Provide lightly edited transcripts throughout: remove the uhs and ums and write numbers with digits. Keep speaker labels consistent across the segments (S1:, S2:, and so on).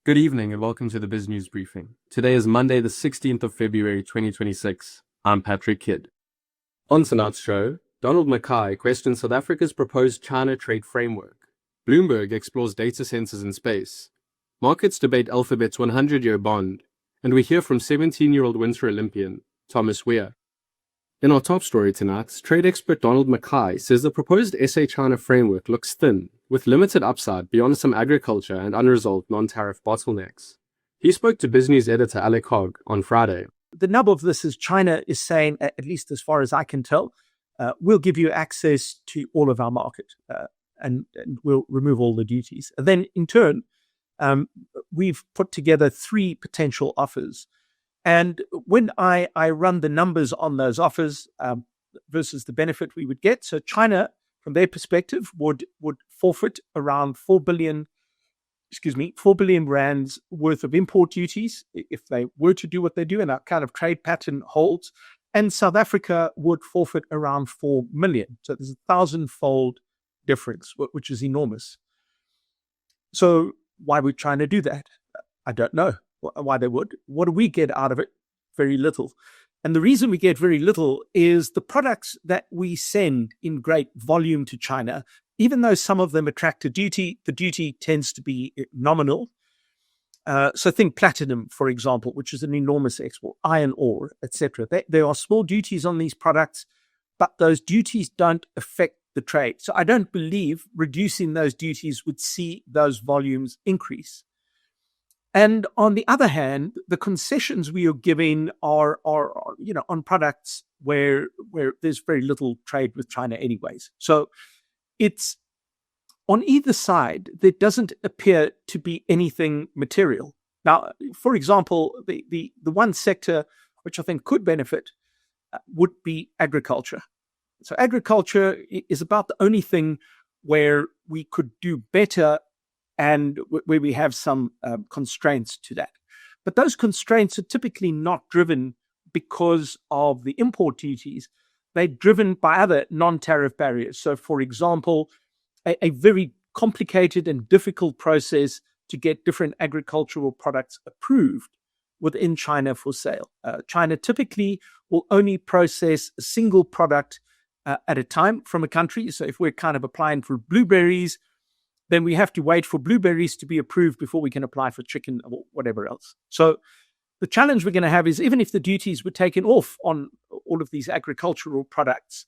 S1: Good evening and welcome to the BizNews Briefing. Today is Monday, the 16th of February, 2026. I'm Patrick Kidd. On tonight's show, Donald MacKay questions South Africa's proposed China trade framework. Bloomberg explores data centers in space. Markets debate Alphabet's 100-year bond. And we hear from 17-year-old Winter Olympian, Thomas Weir. In our top story tonight, trade expert Donald MacKay says the proposed SA-China framework looks thin, with limited upside beyond some agriculture and unresolved non-tariff bottlenecks. He spoke to BizNews editor Alec Hogg on Friday.
S2: The nub of this is China is saying, at least as far as I can tell, we'll give you access to all of our market and we'll remove all the duties. And then in turn, we've put together three potential offers. And when I run the numbers on those offers versus the benefit we would get, so China, from their perspective, would forfeit around 4 billion rands worth of import duties if they were to do what they do and our kind of trade pattern holds. And South Africa would forfeit around 4 million. So there's a 1,000-fold difference, which is enormous. So why would China do that? I don't know why they would. What do we get out of it? Very little. And the reason we get very little is the products that we send in great volume to China, even though some of them attract a duty, the duty tends to be nominal. So think platinum, for example, which is an enormous export, iron ore, etc. There are small duties on these products, but those duties don't affect the trade. So I don't believe reducing those duties would see those volumes increase. And on the other hand, the concessions we are giving are on products where there's very little trade with China anyways. So it's on either side, there doesn't appear to be anything material. Now, for example, the one sector which I think could benefit would be agriculture. So agriculture is about the only thing where we could do better and where we have some constraints to that. But those constraints are typically not driven because of the import duties. They're driven by other non-tariff barriers. So, for example, a very complicated and difficult process to get different agricultural products approved within China for sale. China typically will only process a single product at a time from a country. So if we're kind of applying for blueberries, then we have to wait for blueberries to be approved before we can apply for chicken or whatever else. So the challenge we're going to have is even if the duties were taken off on all of these agricultural products,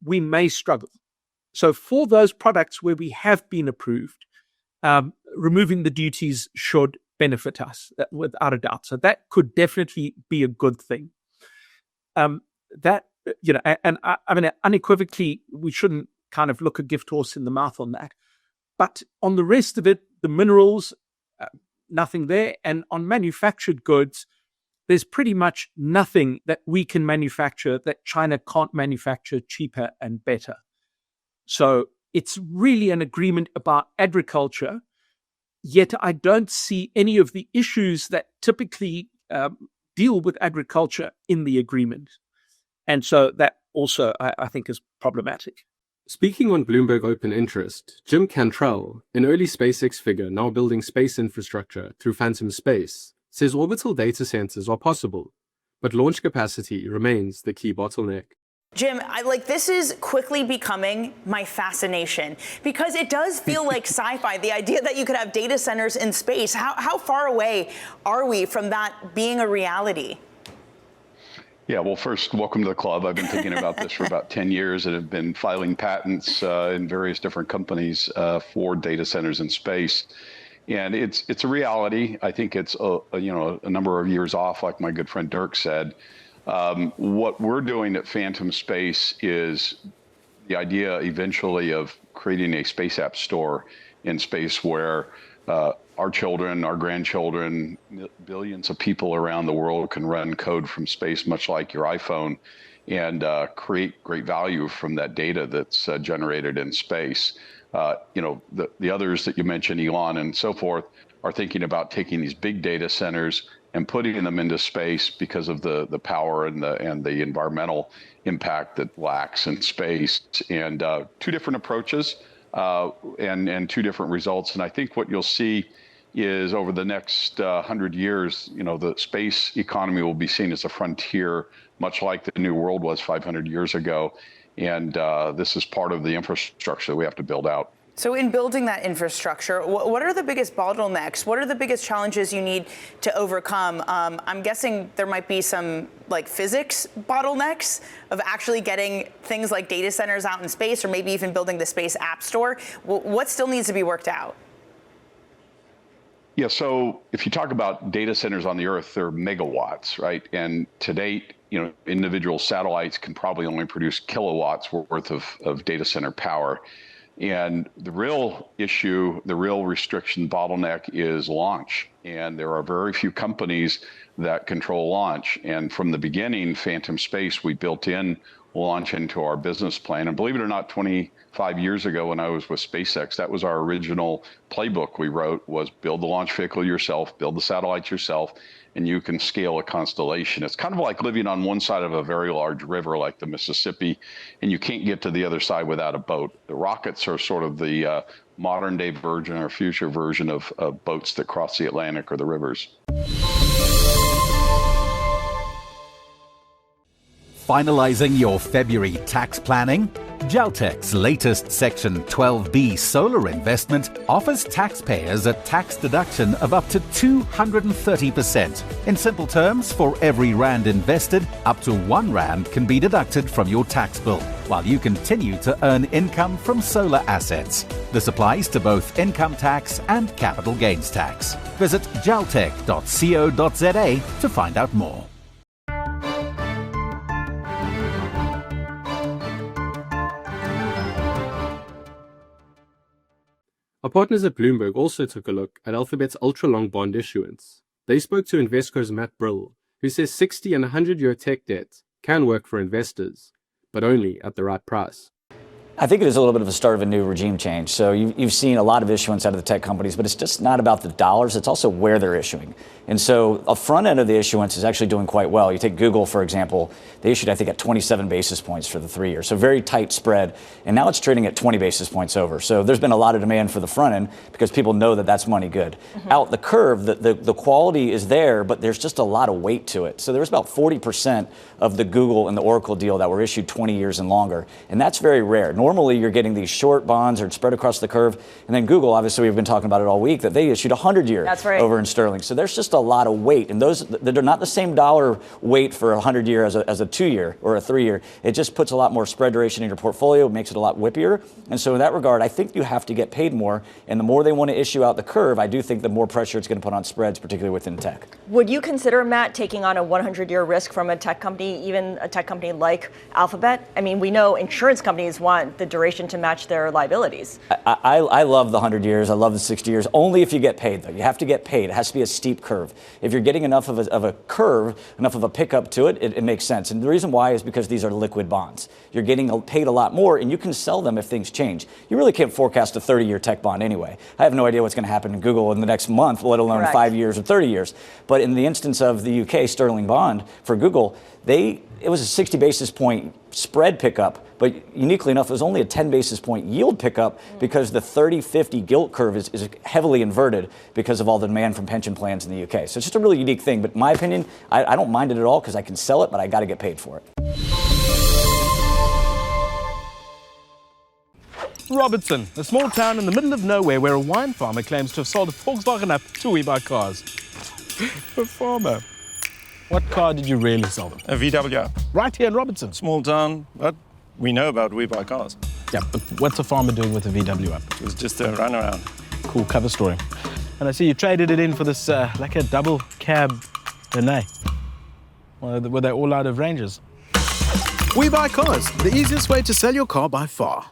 S2: we may struggle. So for those products where we have been approved, removing the duties should benefit us without a doubt. So that could definitely be a good thing. Unequivocally, we shouldn't kind of look a gift horse in the mouth on that. But on the rest of it, the minerals, nothing there. And on manufactured goods, there's pretty much nothing that we can manufacture that China can't manufacture cheaper and better. So it's really an agreement about agriculture, yet I don't see any of the issues that typically deal with agriculture in the agreement. And so that also, I think, is problematic.
S1: Speaking on Bloomberg Open Interest, Jim Cantrell, an early SpaceX figure now building space infrastructure through Phantom Space, says orbital data centers are possible, but launch capacity remains the key bottleneck.
S3: Jim, this is quickly becoming my fascination because it does feel like sci-fi, the idea that you could have data centers in space. How far away are we from that being a reality?
S4: Yeah, well, first, welcome to the club. I've been thinking about this for about 10 years and have been filing patents in various different companies for data centers in space. And it's a reality. I think it's a number of years off, like my good friend Dirk said. What we're doing at Phantom Space is the idea eventually of creating a space app store in space where our children, our grandchildren, billions of people around the world can run code from space, much like your iPhone, and create great value from that data that's generated in space. The others that you mentioned, Elon and so forth, are thinking about taking these big data centers and putting them into space because of the power and the environmental impact that lacks in space. And two different approaches and two different results. And I think what you'll see is over the next 100 years, the space economy will be seen as a frontier, much like the New World was 500 years ago. And this is part of the infrastructure that we have to build out.
S3: So in building that infrastructure, what are the biggest bottlenecks? What are the biggest challenges you need to overcome? I'm guessing there might be some physics bottlenecks of actually getting things like data centers out in space, or maybe even building the space app store. What still needs to be worked out?
S4: Yeah, so if you talk about data centers on the Earth, they're megawatts, right? And to date, individual satellites can probably only produce kilowatts worth of data center power. And the real issue, the real restriction bottleneck is launch. And there are very few companies that control launch. And from the beginning, Phantom Space, we built in launch into our business plan. And believe it or not, 25 years ago when I was with SpaceX, that was our original playbook we wrote, was build the launch vehicle yourself, build the satellites yourself, and you can scale a constellation. It's kind of like living on one side of a very large river like the Mississippi, and you can't get to the other side without a boat. The rockets are sort of the modern day version or future version of boats that cross the Atlantic or the rivers.
S5: Finalizing your February tax planning? Jaltech's latest Section 12B solar investment offers taxpayers a tax deduction of up to 230%. In simple terms, for every rand invested, up to 1 rand can be deducted from your tax bill, while you continue to earn income from solar assets. This applies to both income tax and capital gains tax. Visit jaltech.co.za to find out more.
S1: Our partners at Bloomberg also took a look at Alphabet's ultra-long bond issuance. They spoke to Invesco's Matt Brill, who says 60 and 100-year tech debt can work for investors, but only at the right price.
S6: I think it is a little bit of a start of a new regime change. So you've seen a lot of issuance out of the tech companies, but it's just not about the dollars. It's also where they're issuing. And so a front end of the issuance is actually doing quite well. You take Google, for example. They issued, I think, at 27 basis points for the 3 years. So very tight spread. And now it's trading at 20 basis points over. So there's been a lot of demand for the front end because people know that that's money good. Out the curve, the quality is there, but there's just a lot of weight to it. So there's about 40% of the Google and the Oracle deal that were issued 20 years and longer. And that's very rare. Normally, you're getting these short bonds or spread across the curve. And then Google, obviously, we've been talking about it all week, that they issued 100-year over in sterling. So there's just a lot of weight. And those, they're not the same dollar weight for a 100-year as a 2-year or a 3-year. It just puts a lot more spread duration in your portfolio, makes it a lot whippier. And so in that regard, I think you have to get paid more. And the more they want to issue out the curve, I do think the more pressure it's going to put on spreads, particularly within tech.
S7: Would you consider, Matt, taking on a 100-year risk from a tech company, even a tech company like Alphabet? I mean, we know insurance companies want the duration to match their liabilities.
S6: I love the 100 years. I love the 60 years. Only if you get paid, though. You have to get paid. It has to be a steep curve. If you're getting enough of a curve, enough of a pickup to it, it makes sense. And the reason why is because these are liquid bonds. You're getting paid a lot more, and you can sell them if things change. You really can't forecast a 30-year tech bond anyway. I have no idea what's going to happen in Google in the next month, let alone 5 years or 30 years. But in the instance of the UK sterling bond for Google, it was a 60 basis point spread pickup, but uniquely enough, it was only a 10 basis point yield pickup because the 30-50 gilt curve is heavily inverted because of all the demand from pension plans in the UK. So it's just a really unique thing. But in my opinion, I don't mind it at all because I can sell it, but I got to get paid for it.
S2: Robertson, a small town in the middle of nowhere where a wine farmer claims to have sold a Volkswagen up to WeBuyCars. A farmer. What car did you really sell them?
S8: A VW.
S2: Right here in Robertson.
S8: Small town, but we know about WeBuyCars.
S2: Yeah, but what's a farmer doing with a VW up?
S8: It was just a runaround.
S2: Cool cover story. And I see you traded it in for this, like a double cab Renee. Were they all out of ranges?
S9: WeBuyCars, the easiest way to sell your car by far.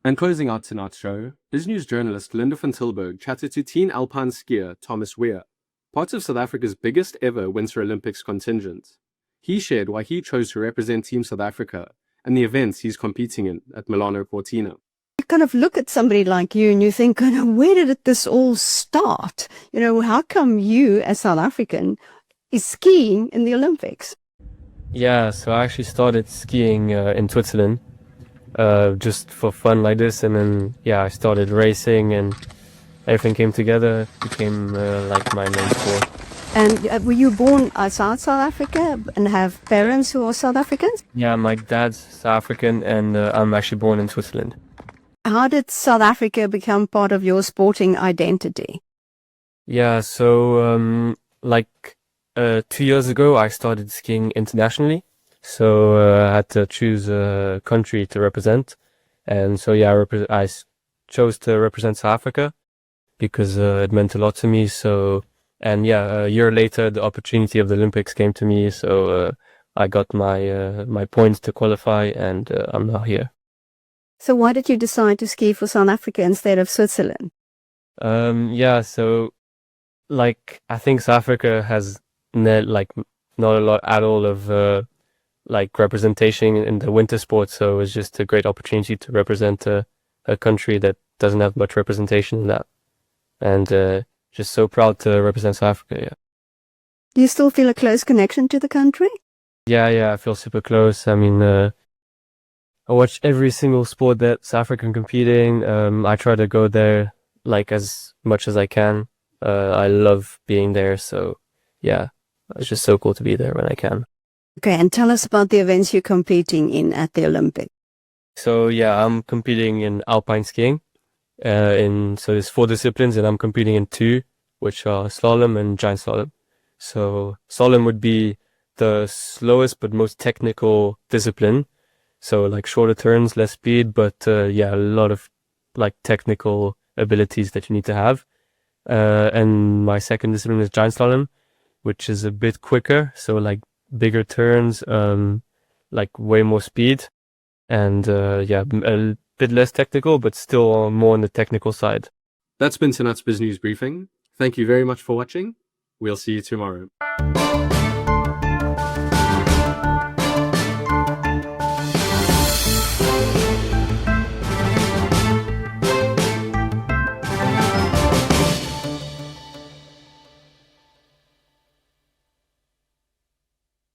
S1: And closing out tonight's show, BizNews journalist Linda van Tilburg chatted to teen alpine skier Thomas Weir, part of South Africa's biggest ever Winter Olympics contingent. He shared why he chose to represent Team South Africa and the events he's competing in at Milano Cortina.
S10: You kind of look at somebody like you and you think, where did this all start? How come you, as South African, is skiing in the Olympics?
S11: Yeah, so I actually started skiing in Switzerland, just for fun like this, and then I started racing, and everything came together, became like my main sport.
S10: And were you born outside South Africa and have parents who are South Africans?
S11: Yeah, my dad's South African, and I'm actually born in Switzerland.
S10: How did South Africa become part of your sporting identity?
S11: Yeah, so 2 years ago, I started skiing internationally. So I had to choose a country to represent. And so, I chose to represent South Africa because it meant a lot to me. So, and a year later, the opportunity of the Olympics came to me. So I got my points to qualify, and I'm now here.
S10: So why did you decide to ski for South Africa instead of Switzerland?
S11: So I think South Africa has not a lot at all of representation in the winter sports, so it's just a great opportunity to represent a country that doesn't have much representation in that, and just so proud to represent South Africa. Yeah.
S10: Do you still feel a close connection to the country?
S11: Yeah, I feel super close. I mean, I watch every single sport that South Africa can compete in. I try to go there as much as I can. I love being there, so yeah, it's just so cool to be there when I can.
S10: Okay, and tell us about the events you're competing in at the Olympics.
S11: So I'm competing in alpine skiing. So there's 4 disciplines, and I'm competing in 2, which are slalom and giant slalom. So slalom would be the slowest but most technical discipline. So shorter turns, less speed, but a lot of technical abilities that you need to have. And my second discipline is giant slalom, which is a bit quicker. So bigger turns, way more speed, and a bit less technical, but still more on the technical side.
S1: That's been tonight's BizNews Briefing. Thank you very much for watching. We'll see you tomorrow.